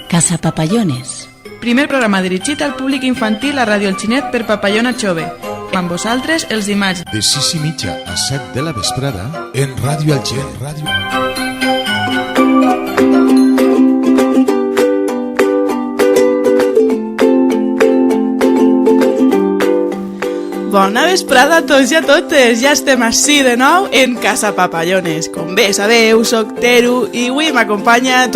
Casa Papallones. Primer programa dirigit al públic infantil a Ràdio El Xinet per Papallona Jove. Amb vosaltres els dimarts de 6:30 a 7 de la vesprada en Ràdio El Xinet. Bona vesprada a tots i a totes. Ja estem així de nou en Casa Papallones. Com bé sabeu, soc Teru i avui m'acompanya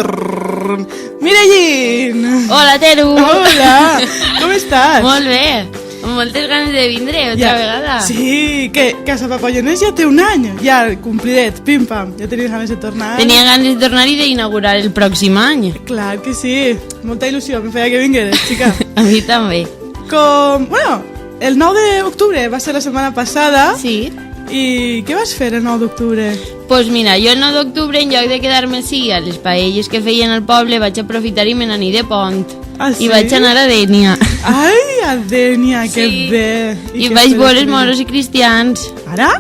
Mireillín. Hola, Teru. Hola, com estàs? Molt bé, amb moltes ganes de vindre otra vegada. Sí, que Casa Papallones ja té un any, ja complidet, pim-pam, ja tenies ganes de tornar. Tenia ganes de tornar i d'inaugurar el pròxim any. Clar que sí, molta il·lusió, me feia que vingueres, xica. A mi també. Bueno, el 9 d'octubre va ser la setmana passada. Sí. I què vas fer el 9 d'octubre? Pues mira, jo el 9 d'octubre, en lloc de quedar-me així a les paelles que feien al poble, vaig aprofitar i me n'anir de pont. Ah, sí? I vaig anar a Dénia. Ai, a Dénia, que sí. bé. I vaig veure els moros i cristians. Ara?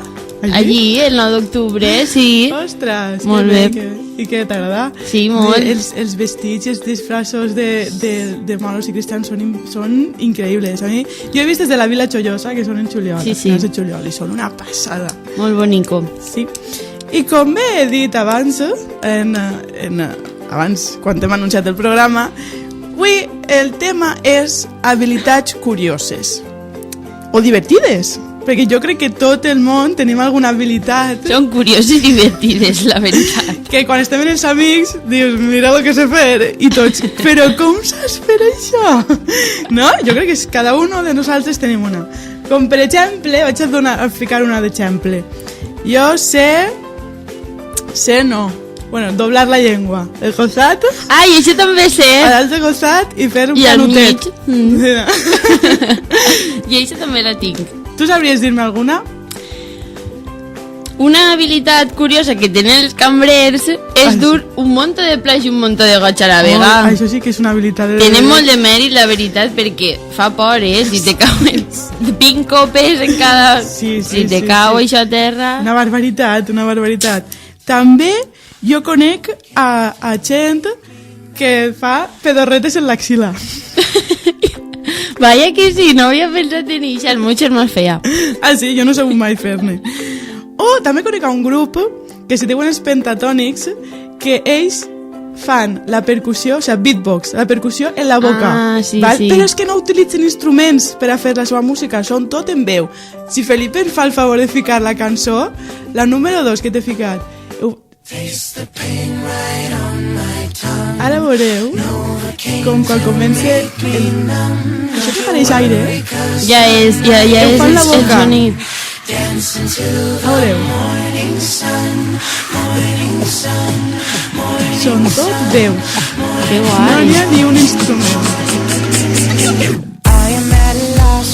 Allí, el 9 d'octubre, sí. Ostres, molt bé. bé. I què t'agrada? Sí, molt. Els vestits i els disfraços de moros i cristians són increïbles. A mi, jo he vist des de la Vila Chollosa, que són en juliol, sí, sí. de juliol, i són una passada. Molt bonico. Sí. I com bé he dit abans, abans quan hem anunciat el programa, avui el tema és habilitats curioses o divertides, perquè jo crec que tot el món tenim alguna habilitat. Són curioses i divertides, la veritat. Que quan estem amb els amics dius, mira el que sé fer, i tots, però com saps fer això? No? Jo crec que cada un de nosaltres tenim una. Com per exemple, vaig a ficar una d'exemple. Jo sé no. Bueno, doblar la llengua. El costat. Ai, això també sé. A l'altre costat i fer un I canutet. I això també la tinc. Tu sabries dir-me alguna? Una habilitat curiosa que tenen els cambrers és dur un munt de plats i un munt de goig a la vega. Això sí que és una habilitat. Tenen molt de mèrit, la veritat, perquè fa por, si te cauen 20 copes en cada... Sí, si te cau això a terra... Una barbaritat. També jo conec a gent que fa pedorretes en l'axila. Vaya que sí, no havia pensat en això, el meu germà feia. Ah, sí? Jo no sé mai fer-ne. També conec un grup que se diuen els Pentatònics, que ells fan la percussió, o sigui, beatbox, la percussió en la boca. Ah, sí, val? sí. Però és que no utilitzen instruments per a fer la seva música, són tot en veu. Si Felipe em fa el favor de ficar la cançó, la número 2 que t'he ficat, ara veureu com quan comença això que pareix aire, Ja és el sonit. A veureu, són tot veus, Que no guai. n'hi ha ni un instrument.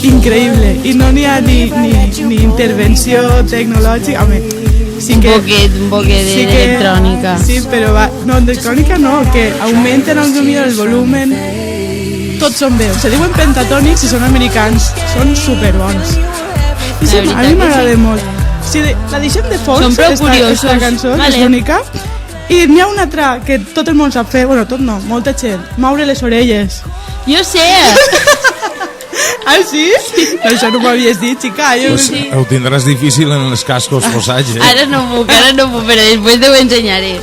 Increïble, i no n'hi ha ni intervenció tecnològica. Home, sí Un que, poquet d'electrònica. Sí, però no, d'electrònica no, que augmenten el volumen. Tots són veus, se diuen pentatònics i són americans, són superbons. I sí, a mi m'agrada molt. Si la deixem de fons, esta cançó, que és bonica, i n'hi ha una altra que tot el món sap fer, bueno, tot no, molta gent, moure les orelles. Jo sé. Ah, sí? Això no m'havies dit, xica. Pues ho tindràs difícil en els cascos posats, Ara no puc, però després t'ho ensenyaré.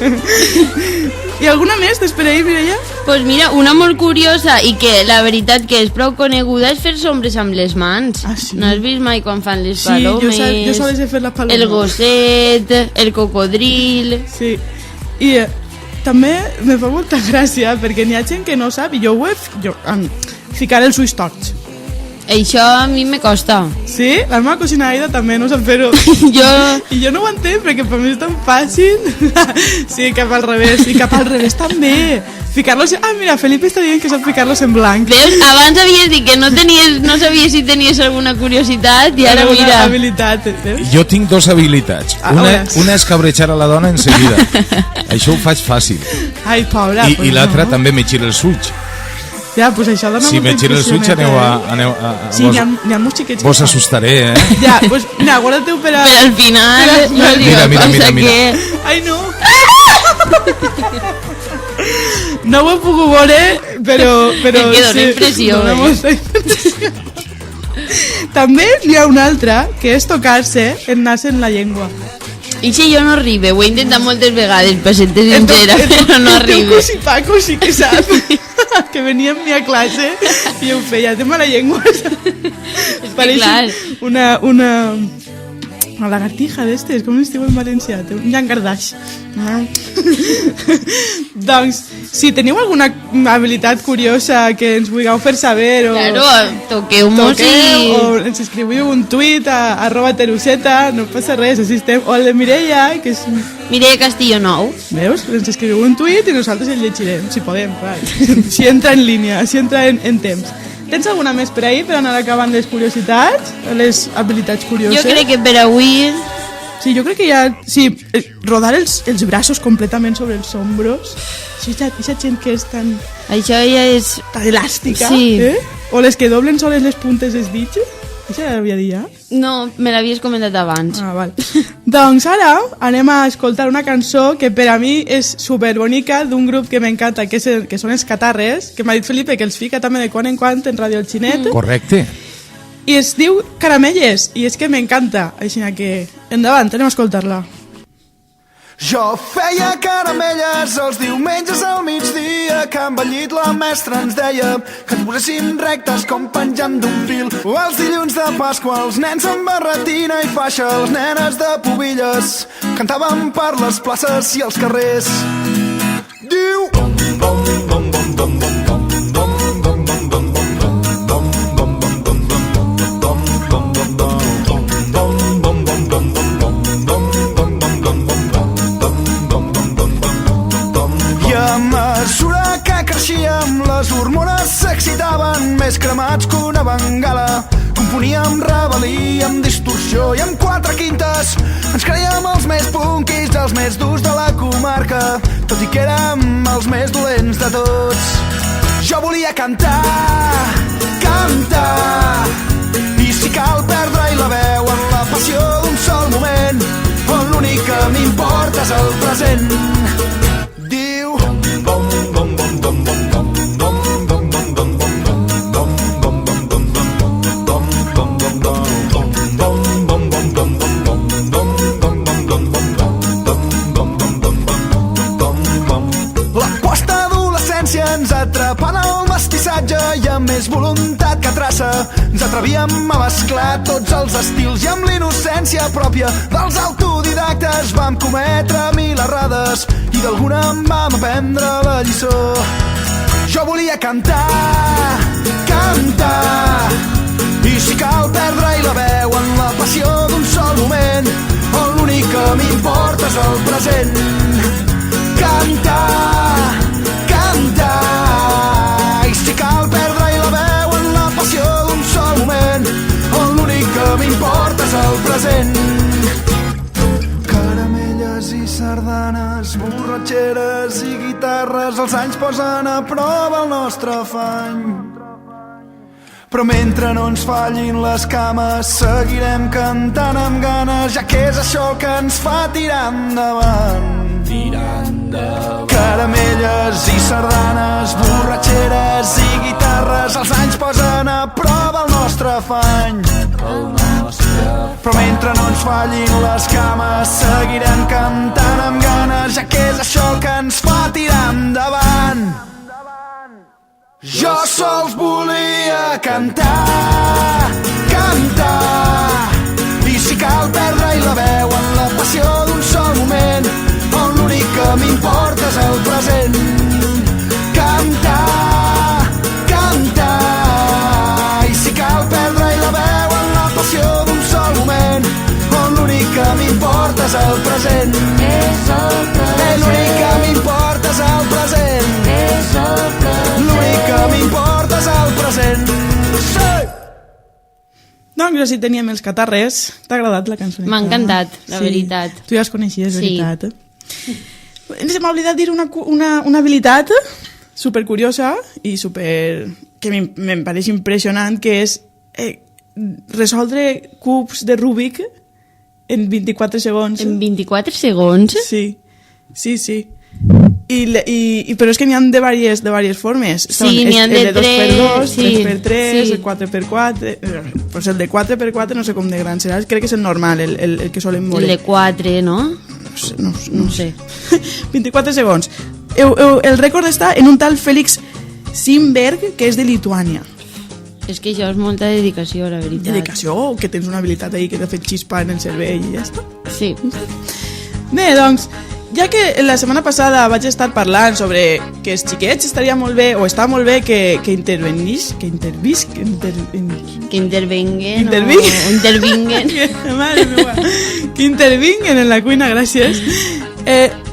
I alguna més t'esperei, Mireia? Pues mira, una molt curiosa i que la veritat que és prou coneguda és fer sombres amb les mans. Ah, sí? No has vist mai quan fan les Sí, palomes? jo sols he fet la paloma. El gosset, el cocodril... Sí, i també me fa molta gràcia perquè n'hi ha gent que no sap, i jo ho he ficar els ulls torts. Això a mi me costa. Sí? La meva cosina Aida també no sap fer-ho. I jo no ho entenc perquè per mi és tan fàcil. Sí, cap al revés. I cap al revés també. Ficar-los... Ah, mira, Felipe està dient que sap ficar-los en blanc. Veus? Abans havies dit que no sabies si tenies alguna curiositat i ara alguna mira... habilitat, veus? Jo tinc dos habilitats. Una és cabrejar a la dona en seguida. Això ho faig fàcil. Ai, pobra. I l'altra també me gira els ulls. Ja, pues això dona si molta me gira els ulls aneu a sí, n'hi ha molts xiquets. Vos assustaré, Ja, pues mira, guarda-te-ho per a... Però al final no diu mira. que... Ai, no. No ho he pogut veure, però Que dona impressió, dona molta impressió. També n'hi ha una altra, que és tocar-se el nas en la llengua. I si jo no arribe, ho he intentat moltes vegades, per ser-te sincera, però no El teu arribe. cosí Paco sí que sap que venia amb mi a classe i ho feia, té mala llengua. Pareix clar. una lagartija d'estes, com es diu en valencià? Té un llangardaix. Doncs, si teniu alguna habilitat curiosa que ens vulgueu fer saber o... Claro, toqueu-mos Toqueu, o i... ens escriviu un tuit a @teruseta, no passa res, així estem. O el de Mireia, que és... Mireia Castillo Nou. Veus? Ens escriviu un tuit i nosaltres el llegirem, si podem, clar. Si entra en línia, si entra en temps. Tens alguna més per ahir per anar acabant les curiositats? Les habilitats curioses? Jo crec que per avui... Sí, jo crec que ja... Sí, rodar els braços completament sobre els ombros. Sí, aquesta gent que és tan Això ja és... elàstica. Sí. O les que doblen soles les puntes dels dits. Això ja l'havia dit ja? No, me l'havies comentat abans. Ah, val. Doncs ara anem a escoltar una cançó que per a mi és superbonica d'un grup que m'encanta, que són els Catarres, que m'ha dit Felipe que els fica també de quan en quan en Radio El Xinet. Correcte. I es diu Caramelles, i és que m'encanta. Així que endavant, anem a escoltar-la. Jo feia caramelles els diumenges al migdia, que envellit la mestra ens deia que ens poséssim rectes com penjant d'un fil. O els dilluns de Pasqua els nens amb barretina i faixa, les nenes de pubilles cantaven per les places i els carrers. Diu... Les hormones s'excitaven més cremats que una bengala. Componíem rebel·lia amb distorsió i amb 4 quintes. Ens creiem els més punkis, els més durs de la comarca, tot i que érem els més dolents de tots. Jo volia cantar, cantar, i si cal perdre-hi la veu en la passió d'un sol moment, on l'únic que m'importa és el present. Diu... ens atrapant el mestissatge i amb més voluntat que traça ens atrevíem a mesclar tots els estils i amb l'innocència pròpia dels autodidactes vam cometre 1000 errades i d'alguna en vam aprendre la lliçó. Jo volia cantar, cantar, i si cal perdre-hi la veu en la passió d'un sol moment, on l'únic que m'importa és el present. Cantar, cantar, i si cal perdre-hi la veu en la passió d'un sol moment, on l'únic que m'importa és el present. Caramelles i sardanes, borratxeres i guitarres, els anys posen a prova el nostre afany. Però mentre no ens fallin les cames, seguirem cantant amb ganes, ja que és això el que ens fa tirar endavant. Caramelles i sardanes, borratxeres i guitarres, els anys posen a prova el nostre afany. Però mentre no ens fallin les cames, seguirem cantant amb ganes, ja que és això el que ens fa tirar endavant. Jo sols volia cantar, cantar, i si cal perdre-hi la veu en la passió d'un sol moment, on l'únic que m'importa és el present. Cantar, cantar, i si cal perdre-hi la veu en la passió d'un sol moment, on l'únic que m'importa és el present. És el present. L'únic que m'importa és el present. És el present. L'únic que m'importa és el present. Sí! Doncs així teníem els Catarres. T'ha agradat la cançó? M'ha encantat, la veritat. Tu ja els coneixies, Sí. veritat. Ens hem oblidat dir una habilitat supercuriosa i super... que me'n pareix impressionant, que és resoldre cubs de Rubik en 24 segons. En 24 segons? Sí, sí, sí. Però és que n'hi ha de diverses formes. Sí, n'hi ha de 2x2, sí, 3x3, sí. el 4x4... Pues el de 4x4 no sé com de gran serà, crec que és el normal, el que solen El veure. de 4, no? No sé. 24 segons. El rècord està en un tal Félix Simberg, que és de Lituània. És que això és molta dedicació, la veritat. Dedicació, que tens una habilitat ahí que t'ha fet xispa en el cervell i ja està. Sí. Bé, doncs, ja que la setmana passada vaig estar parlant sobre que els xiquets estaria molt bé, o està molt bé que intervenguen Mare meva, que intervinguen en la cuina, gràcies.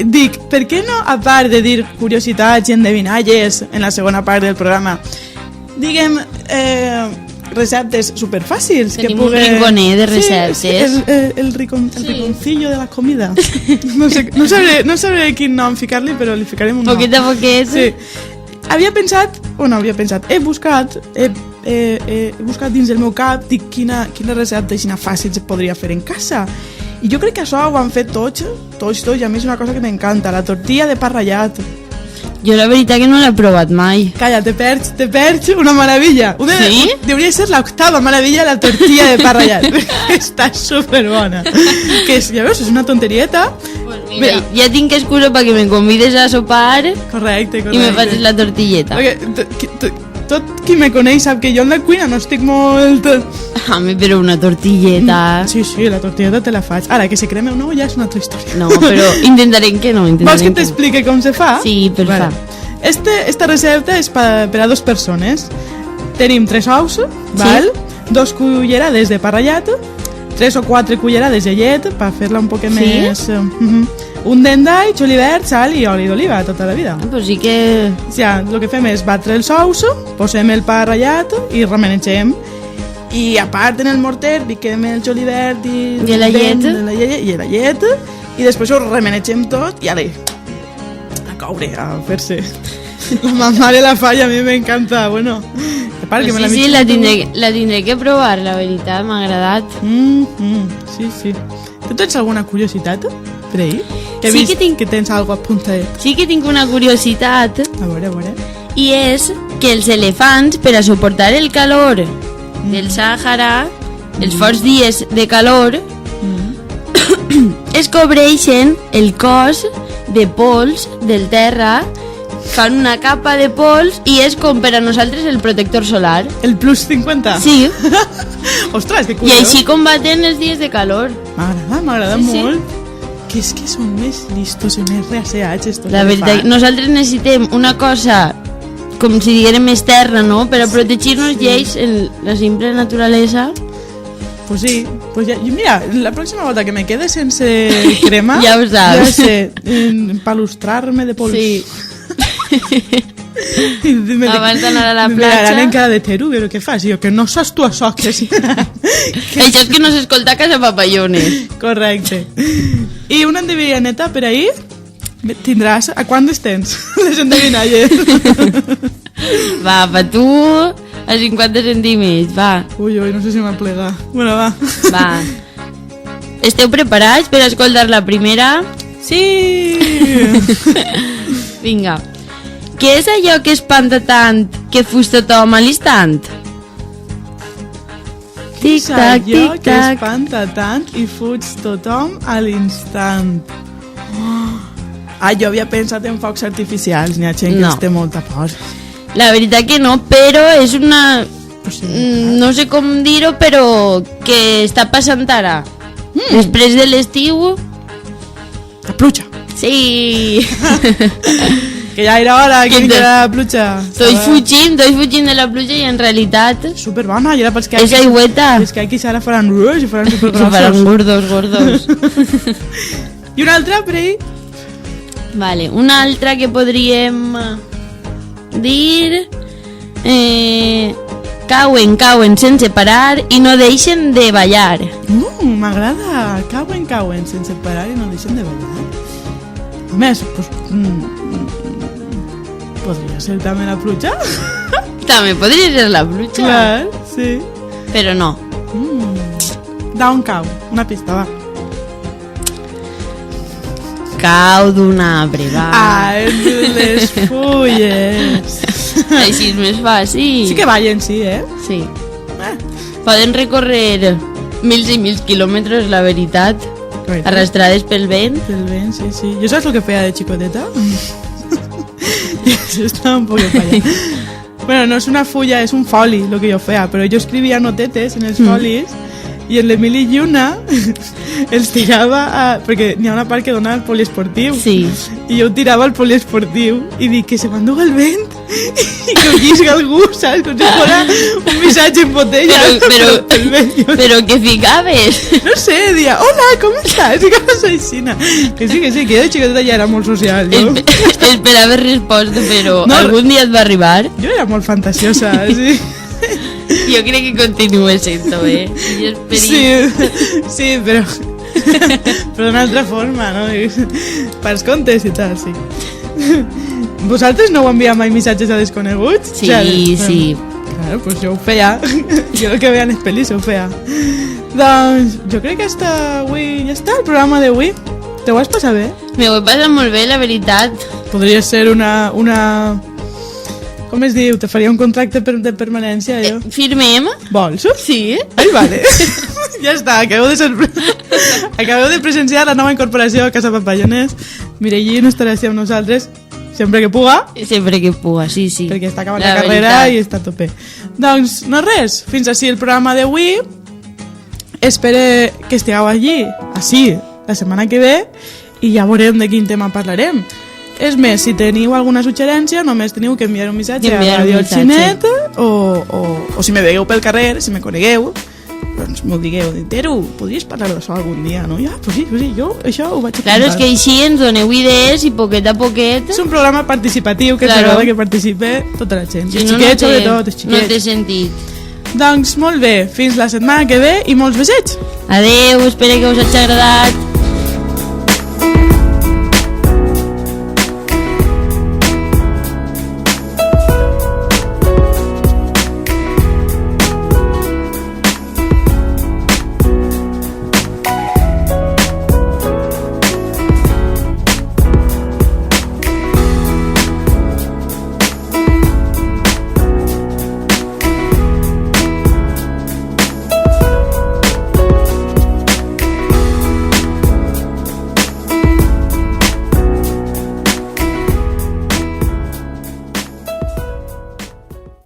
Dic, per què no, a part de dir curiositats i endevinalles en la segona part del programa, diguem receptes superfàcils? Tenim un rinconer de receptes. Sí, el rinconcillo de la comida. No sabré quin nom ficar-li, però li ficarem un nom. Poquet a poquet. Sí. He buscat dins del meu cap, dic quina recepta i quina fàcil es podria fer en casa. I jo crec que això ho han fet tots, i a mi és una cosa que m'encanta, la tortilla de pa ratllat. Jo la veritat que no l'he provat mai. Calla, te perds una maravilla. ¿Sí? Debería ser la octava maravilla, la tortilla de pa ratllat. Està superbona. Que és, ja veus, és una tonterieta. Pues mira, ja tinc excusa perquè me convides a sopar Correcte. i me facis la tortilleta. Perquè tot qui me coneix sap que jo en la cuina no estic molt... Home, però una tortilleta... Sí, la tortilleta te la faig. Ara, que se creme o no, ja és una altra història. No, però intentarem que no. Vols que t'explique com se fa? Sí, per vale. Esta recepta és per a 2 persones. Tenim 3 ous, val? 2 cullerades de pa ratllat, 3 o 4 cullerades de llet per fer-la un poc més... Un dent d'all, julivert, sal i oli d'oliva tota la vida. Pues sí que... Ja, el que fem és batre els ous, posem el pa ratllat i remenegem. I a part en el morter piquem el julivert i la llet. I la llet i després ho remenegem tot i ara a coure, a fer-se. La mamà de la fa i a mi m'encanta, bueno. Pues sí, la tindré que provar, la veritat, m'ha agradat. Sí. Tu tens alguna curiositat per ahir? Que he Sí vist que tens alguna apuntadet. Sí que tinc una curiositat, A veure. i és que els elefants, per a suportar el calor del Sàhara, els forts dies de calor, es cobreixen el cos de pols del terra, fan una capa de pols i és com per a nosaltres el protector solar. El plus 50? Sí, Ostres, que i curiós. així combaten els dies de calor. M'agrada Sí. molt. Que és que són més listos i més reaseats estos La veritat, elefants. nosaltres necessitem una cosa com si diguérem més terra, no? Per a protegir-nos lleis en la simple naturalesa. Pues sí, pues ja, mira, la pròxima volta que me quede sense crema, Ja ho saps. Ja sé, palustrar-me de pols. Sí. Me Abans d'anar a la me platja. miraran en cara de tero, però què fas? Jo, que no saps tu això, que sí. Això és que no s'escolta a Casa Papallones. Correcte. I una endevinalleta per ahir tindràs... A quantes tens? Les endevinalles. Va, pa tu a 50 centímetres, va. Ui, no sé si m'aplega. Bueno, va. Va. Esteu preparats per escoltar la primera? Sí! Vinga. Què és allò que espanta tant que fus tothom a l'instant? Tic-tac, Allò que tic-tac. espanta tant i fuig tothom a l'instant. Jo havia pensat en focs artificials, n'hi ha gent que No. els té molta por. La veritat que no, però és una... No sé com dir-ho, però que està passant ara. Després de l'estiu... La pluja. Sí! Que ja era hora que Que vinguera la pluja. Estoy fugint de la pluja i en realitat Superbona, i ara pels que... és aigüeta. És que aquí ara faran ruix i faran Se faran supergrossos. gordos. I una altra per ahir? Vale, una altra que podríem dir... Cauen sense parar i no deixen de ballar. M'agrada. Cauen sense parar i no deixen de ballar. A més, pues, podria ser també la pluja. També podria ser la pluja, Clar, sí. però no. D'on cau? Una pista, va. Cau d'un arbre, va. És les fulles. Així és més fàcil. Sí que ballen, sí, Sí. Poden recórrer mils i mils quilòmetres, la veritat, arrastrades pel vent. Pel vent, sí, sí. Jo saps el que feia de xicoteta? Yo estaba un poco para allá. Bueno, no es una fulla, es un foli lo que yo feia, però jo escrivia notetes en els folis i en l'Emili Lluna els tirava perquè n'hi ha una part que dona al poliesportiu Sí. i jo ho tirava al poliesportiu i dic que se m'enduga el vent i que ho llisga algú, saps? Com si fos un missatge en botella pel vent. Però què ficaves? No sé, dia, hola, com estàs? I que soy Xina. Que sí, que jo de xicoteta ja era molt social, jo. Esperava resposta, però No. algun dia et va arribar? Jo era molt fantasiosa, sí. Jo crec que continua sent-ho, Jo esperia... Sí, però d'una altra forma, no? Pels contes i tal, sí. Vosaltres no heu enviat mai missatges a desconeguts? Sí, sí. Claro, pues jo ho feia. Jo el que veia en les pel·lis ho feia. Doncs jo crec que avui ja està el programa d'avui. Te ho has passat bé? Me ho he passat molt bé, la veritat. Podria ser una... Com es diu? Te faria un contracte de permanència, jo. Firmem? Vols? Sí. Ai, vale. Ja està, acabeu de presenciar la nova incorporació a Casa Papallones. Mireia no estarà així amb nosaltres sempre que puga, Sempre que puga, sí, sí. perquè està acabant la carrera i està a tope. Doncs no res, fins així el programa d'avui. Espero que estigueu allí, així, la setmana que ve, i ja veurem de quin tema parlarem. És més, si teniu alguna suggerència, només teniu que enviar un missatge a Radio El Xinet o si me vegueu pel carrer, si me conegueu, doncs m'ho digueu, Teru, podries parlar d'això algun dia, no? Ja, pues sí, jo això ho vaig a Claro, és que així ens doneu idees i poquet a poquet... És un programa participatiu que Claro. t'agrada que participe tota la gent. Si Els no, xiquets, sobretot, els no té xiquets. sentit. Doncs molt bé, fins la setmana que ve i molts besets. Adeu, espero que us hagi agradat.